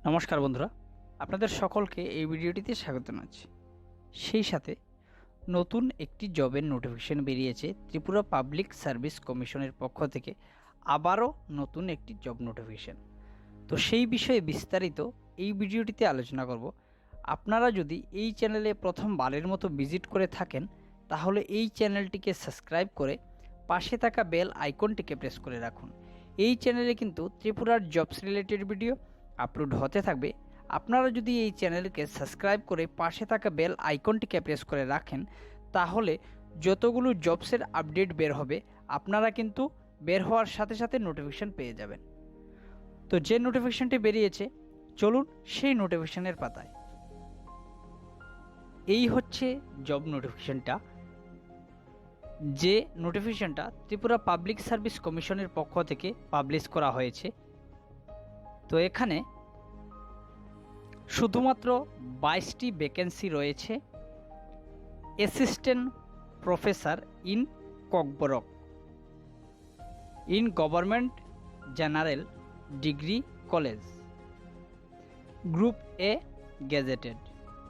নমস্কার বন্ধুরা, আপনাদের সকলকে এই ভিডিওটিতে স্বাগত জানাচ্ছি। সেই সাথে নতুন একটি জবের নোটিফিকেশন বেরিয়েছে ত্রিপুরা পাবলিক সার্ভিস কমিশনের পক্ষ থেকে। আবারও নতুন একটি জব নোটিফিকেশন, তো সেই বিষয়ে বিস্তারিত এই ভিডিওটিতে আলোচনা করব। আপনারা যদি এই চ্যানেলে প্রথমবারের মতো ভিজিট করে থাকেন তাহলে এই চ্যানেলটিকে সাবস্ক্রাইব করে পাশে থাকা বেল আইকনটিকে প্রেস করে রাখুন। এই চ্যানেলে কিন্তু ত্রিপুরার জবস রিলেটেড ভিডিও আপলোড হতে থাকবে। আপনারা যদি এই চ্যানেলকে সাবস্ক্রাইব করে পাশে থাকা বেল আইকনটিকে প্রেস করে রাখেন তাহলে যতগুলো জবসের আপডেট বের হবে আপনারা কিন্তু বের হওয়ার সাথে সাথে নোটিফিকেশন পেয়ে যাবেন। তো যে নোটিফিকেশনটি বেরিয়েছে চলুন সেই নোটিফিকেশনের পাতায়। এই হচ্ছে জব নোটিফিকেশনটা, যে নোটিফিকেশনটা ত্রিপুরা পাবলিক সার্ভিস কমিশনের পক্ষ থেকে পাবলিশ করা হয়েছে। তো এখানে শুধুমাত্র 22টি ভ্যাকেন্সি রয়েছে। Assistant professor in Kokborok in government general degree college, group A gazetted.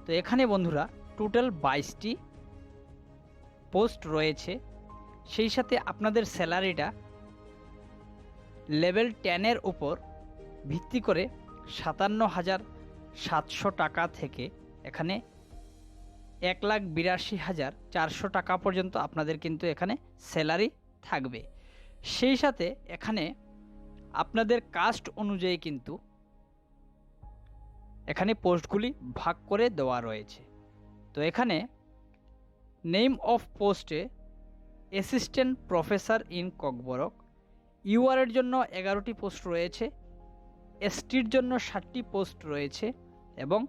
তো এখানে বন্ধুরা টোটাল 22টি পোস্ট রয়েছে। সেই সাথে আপনাদের স্যালারিটা লেভেল 10-এর উপর ভিত্তি করে 57,700 টাকা থেকে এখানে 1,82,400 টাকা পর্যন্ত আপনাদের কিন্তু এখানে স্যালারি থাকবে। সেই সাথে এখানে আপনাদের কাস্ট অনুযায়ী কিন্তু এখানে পোস্টগুলি ভাগ করে দেওয়া রয়েছে। তো এখানে নেম অফ পোস্টে অ্যাসিস্ট্যান্ট প্রফেসর ইন ককবরক, ইউআরের জন্য 11টি পোস্ট রয়েছে, এসটির জন্য 7টি পোস্ট রয়েছে এবং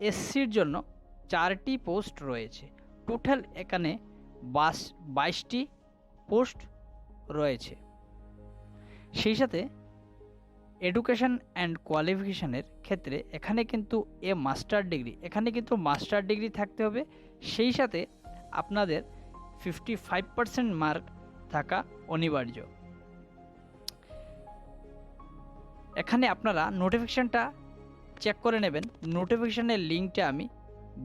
এসসির জন্য 4টি পোস্ট রয়েছে। টোটাল এখানে 22টি পোস্ট রয়েছে। সেই সাথে এডুকেশন অ্যান্ড কোয়ালিফিকেশনের ক্ষেত্রে এখানে কিন্তু মাস্টার ডিগ্রি থাকতে হবে। সেই সাথে আপনাদের 55% মার্ক থাকা অনিবার্য। এখানে আপনারা নোটিফিকেশানটা চেক করে নেবেন। নোটিফিকেশানের লিঙ্কটা আমি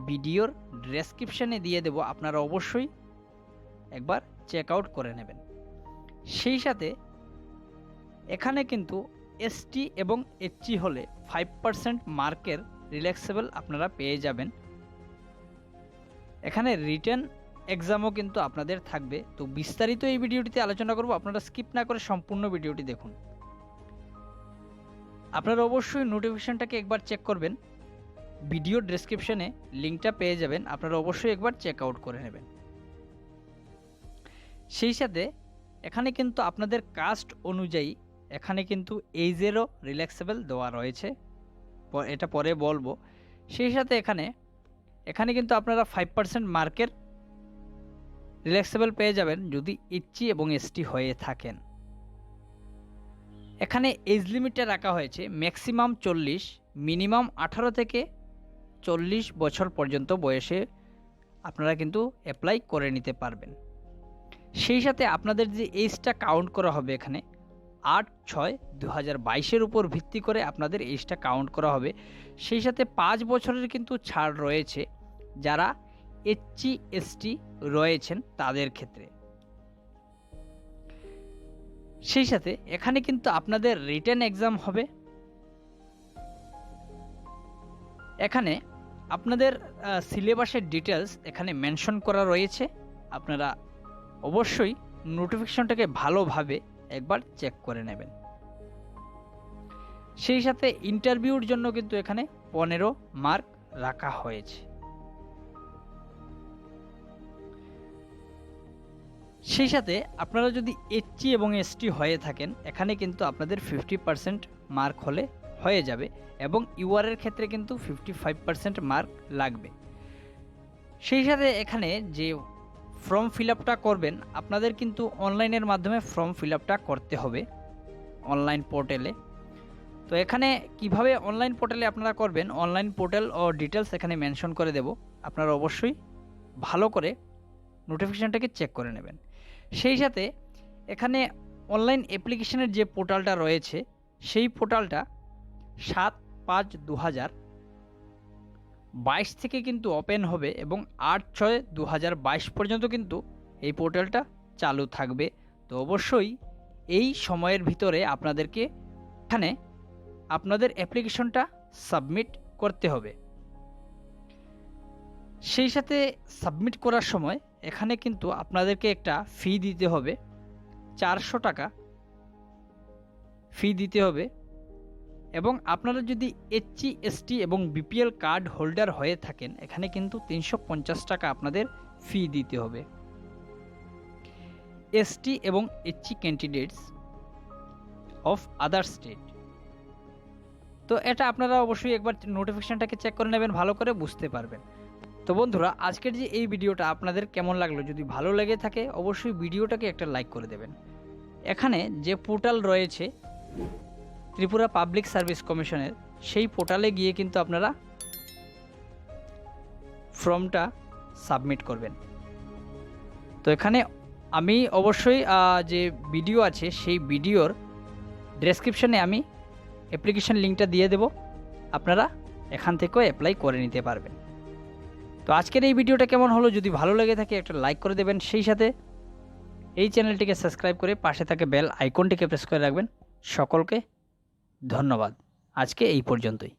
ভিডিওর ডেসক্রিপশানে দিয়ে দেব, আপনারা অবশ্যই একবার চেক আউট করে নেবেন। সেই সাথে এখানে কিন্তু এসটি এবং এইচসি হলে 5% মার্কের রিল্যাক্সেবল আপনারা পেয়ে যাবেন। এখানে রিটেন এক্সামও কিন্তু আপনাদের থাকবে। তো বিস্তারিত এই ভিডিওটিতে আলোচনা করব, আপনারা স্কিপ না করে সম্পূর্ণ ভিডিওটি দেখুন। আপনারা অবশ্যই নোটিফিকেশনটাকে একবার চেক করবেন, ভিডিও ডেসক্রিপশনে লিঙ্কটা পেয়ে যাবেন, আপনারা অবশ্যই একবার চেক আউট করে নেবেন। সেই সাথে এখানে কিন্তু আপনাদের কাস্ট অনুযায়ী এখানে কিন্তু এইজেরও রিল্যাক্সেবল দেওয়া রয়েছে, এটা পরে বলবো। সেই সাথে এখানে কিন্তু আপনারা 5% মার্কের রিল্যাক্সেবল পেয়ে যাবেন যদি এইচসি এবং এসটি হয়ে থাকেন। এখানে এজ লিমিটটা রাখা হয়েছে ম্যাক্সিমাম 40, মিনিমাম 18 থেকে 40 বছর পর্যন্ত বয়সে আপনারা কিন্তু অ্যাপ্লাই করে নিতে পারবেন। সেই সাথে আপনাদের যে এজটা কাউন্ট করা হবে এখানে 8/6/2022 উপর ভিত্তি করে আপনাদের এজটা কাউন্ট করা হবে। সেই সাথে 5 বছরের কিন্তু ছাড় রয়েছে যারা এইচসি এসটি রয়েছেন তাদের ক্ষেত্রে। সেই সাথে এখানে কিন্তু আপনাদের রিটেন এক্সাম হবে। এখানে আপনাদের সিলেবাসের ডিটেলস এখানে মেনশন করা রয়েছে, আপনারা অবশ্যই নোটিফিকেশনটাকে ভালোভাবে একবার চেক করে নেবেন। সেই সাথে ইন্টারভিউর জন্য কিন্তু এখানে 15 মার্ক রাখা হয়েছে। সেই সাথে আপনারা যদি এইচসি এবং এসটি হয়ে থাকেন এখানে কিন্তু আপনাদের 50% মার্ক হলে হয়ে যাবে এবং ইউআরের ক্ষেত্রে কিন্তু 55% মার্ক লাগবে। সেই সাথে এখানে যে ফর্ম ফিল আপটা করবেন আপনাদের কিন্তু অনলাইনের মাধ্যমে ফর্ম ফিল আপটা করতে হবে অনলাইন পোর্টালে। তো এখানে কিভাবে অনলাইন পোর্টালে আপনারা করবেন, অনলাইন পোর্টাল ও ডিটেলস এখানে মেনশন করে দেব, আপনারা অবশ্যই ভালো করে নোটিফিকেশানটাকে চেক করে নেবেন। সেই সাথে এখানে অনলাইন অ্যাপ্লিকেশনের যে পোর্টালটা রয়েছে সেই পোর্টালটা 7/5/2022 থেকে কিন্তু ওপেন হবে এবং 8/6/2022 পর্যন্ত কিন্তু এই পোর্টালটা চালু থাকবে। তো অবশ্যই এই সময়ের ভিতরে আপনাদেরকে এখানে আপনাদের অ্যাপ্লিকেশনটা সাবমিট করতে হবে। সেই সাথে সাবমিট করার সময় এখানে কিন্তু আপনাদেরকে একটা ফি দিতে হবে, 400 টাকা ফি দিতে হবে। এবং আপনারা যদি SC ST এবং BPL কার্ড হোল্ডার হয়ে থাকেন এখানে কিন্তু 350 টাকা আপনাদের ফি দিতে হবে। ST এবং SC candidates of other state, তো এটা আপনারা অবশ্যই একবার নোটিফিকেশনটাকে চেক করে নেবেন, ভালো করে বুঝতে পারবেন। তো বন্ধুরা, আজকের যে এই ভিডিওটা আপনাদের কেমন লাগলো, যদি ভালো লেগে থাকে অবশ্যই ভিডিওটাকে একটা লাইক করে দেবেন। এখানে যে পোর্টাল রয়েছে ত্রিপুরা পাবলিক সার্ভিস কমিশনের, সেই পোর্টালে গিয়ে কিন্তু আপনারা ফর্মটা সাবমিট করবেন। তো এখানে আমি অবশ্যই যে ভিডিও আছে সেই ভিডিওর ডেসক্রিপশনে আমি অ্যাপ্লিকেশন লিঙ্কটা দিয়ে দেব, আপনারা এখান থেকেও অ্যাপ্লাই করে নিতে পারবেন। তো আজকের এই ভিডিওটা কেমন হলো, যদি ভালো লেগে থাকে একটা লাইক করে দেবেন, সেই সাথে এই চ্যানেলটিকে সাবস্ক্রাইব করে পাশে থাকা বেল আইকনটিকে প্রেস করে রাখবেন। সকলকে ধন্যবাদ, আজকে এই পর্যন্তই।